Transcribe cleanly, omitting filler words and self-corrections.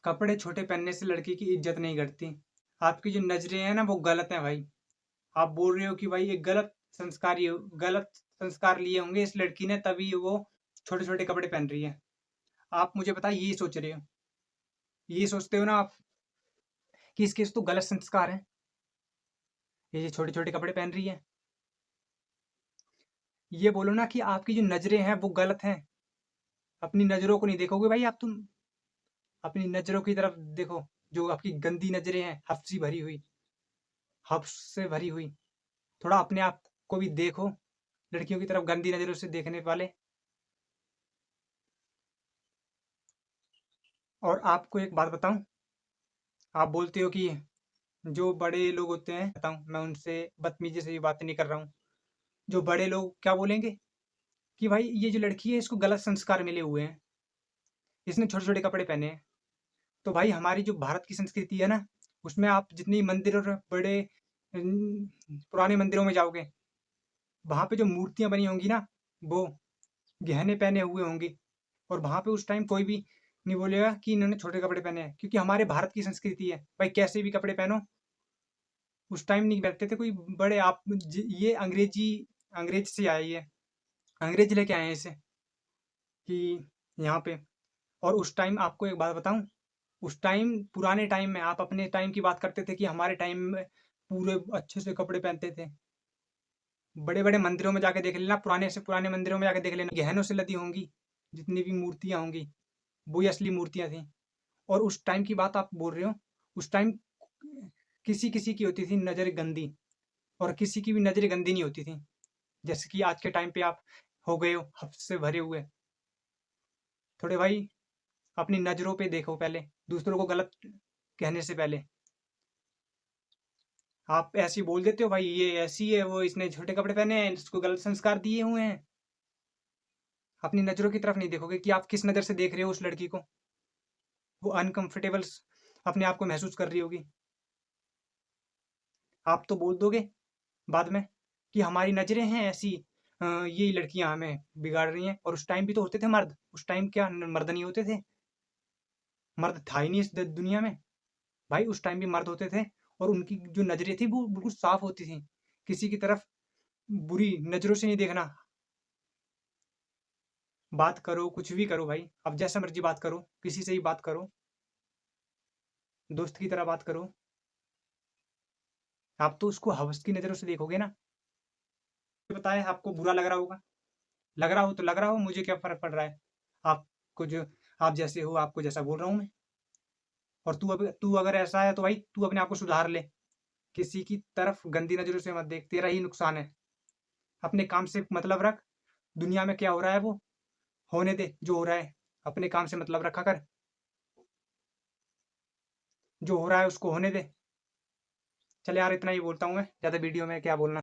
कपड़े छोटे पहनने से लड़की की इज्जत नहीं घटती। आपकी जो नज़रें हैं ना वो गलत हैं भाई। आप बोल रहे हो कि भाई एक गलत संस्कार लिए होंगे इस लड़की ने तभी वो छोटे-छोटे कपड़े पहन रही है। आप मुझे बताइए ये सोच रहे हो। ये सोचते हो ना आप कि इसके तो गलत संस्कार हैं। ये छोटे-छोटे कपड़े पहन रही है। ये बोलो ना कि आपकी जो नज़रें हैं वो गलत हैं। अपनी नज़रों को नहीं देखोगे भाई आप तुम। अपनी नज़रों की तरफ देखो। जो आपकी गंदी नज़रें हैं, हफ्स से भरी हुई। थोड़ा अपने आप को भी देखो। लड़कियों की तरफ गंदी नज़रों से देखने वाले। और आपको एक बात बताऊँ? आप बोलते हो कि जो बड़े लोग होते हैं बताऊँ मैं उनसे बदतमीज़ी से भी बात नहीं कर रहा हूँ। जो बड़े लोग क्या बोलेंगे कि भाई ये जो लड़की है इसको गलत संस्कार मिले हुए हैं। इसने छोटे-छोटे कपड़े पहने हैं। तो भाई हमारी जो भारत की संस्कृति है ना, उसमें आप जितनी मंदिर और बड़े पुराने मंदिरों में जाओगे, वहाँ पे जो मूर्तियाँ बनी होंगी ना, वो गहने पहने हुए होंगे और वहाँ पे उस टाइम कोई भी नहीं बोलेगा कि इन्होंने छोटे कपड़े पहने हैं क्योंकि हमारे भारत की संस्कृति है। भाई कैसे भी कपड़े पहनो, उस टाइम नहीं पहनते थे कोई बड़े आप ये अंग्रेज से आई है। अंग्रेज लेके आए हैं इसे कि यहाँ पे। और उस टाइम आपको एक बात बताऊँ, उस टाइम पुराने टाइम में आप अपने टाइम की बात करते थे कि हमारे टाइम में पूरे अच्छे से कपड़े पहनते थे। बड़े-बड़े मंदिरों में जाके देख लेना, पुराने से पुराने मंदिरों में जाके देख लेना, गहनों से लदी होंगी, जितनी भी मूर्तियाँ होंगी, वो ही असली मूर्तियाँ थीं। और उस टाइम की बात आप बोल रहे हो, उस टाइम किसी-किसी की होती थी नज़र गंदी और किसी की भी नज़रें गंदी नहीं होती थी। जैसे कि आज के टाइम पे आप हो गए हो हफ्स से भरे हुए। थोड़े भाई अपनी नज़रों पे देखो पहले, दूसरों को गलत कहने से पहले। आप ऐसे ही बोल देते हो भाई ये ऐसी है, वो इसने छोटे कपड़े पहने हैं, इसको गलत संस्कार दिए हुए हैं। अपनी नज़रों की तरफ नहीं देखोगे कि आप किस नज़र से देख रहे हो उस लड़की को। वो अनकंफर्टेबल अपने आप को महसूस कर रही होगी। आप तो बोल दोगे बाद में कि हमारी नज़रें हैं ऐसी, ये लड़कियां हमें बिगाड़ रही हैं। और उस टाइम भी तो होते थे मर्द। उस टाइम क्या मर्द नहीं होते थे? मर्द था ही नहीं इस दुनिया में। भाई उस टाइम भी मर्द होते थे और उनकी जो नज़रें थी वो बिल्कुल साफ होती थी। किसी की तरफ बुरी नज़रों से नहीं देखना। बात करो कुछ भी करो भाई, अब जैसा मर्जी बात करो, किसी से ही बात करो, दोस्त की तरह बात करो। आप तो उसको हवस की नज़रों से देखोगे ना। बताए आपको बुरा लग रहा होगा। लग रहा हो तो लग रहा हो, मुझे क्या फ़र्क पड़ रहा है। आपको जो आप जैसे हो, आपको जैसा बोल रहा हूँ मैं। और तू अगर ऐसा है तो भाई तू अपने आप को सुधार ले। किसी की तरफ गंदी नज़रों से मत देख, तेरा ही नुकसान है। अपने काम से मतलब रख। दुनिया में क्या हो रहा है वो होने दे, जो हो रहा है। अपने काम से मतलब रखा कर। जो हो रहा है उसको होने दे। चल यार इतना ही बोलता हूँ मैं, ज़्यादा वीडियो में क्या बोलना।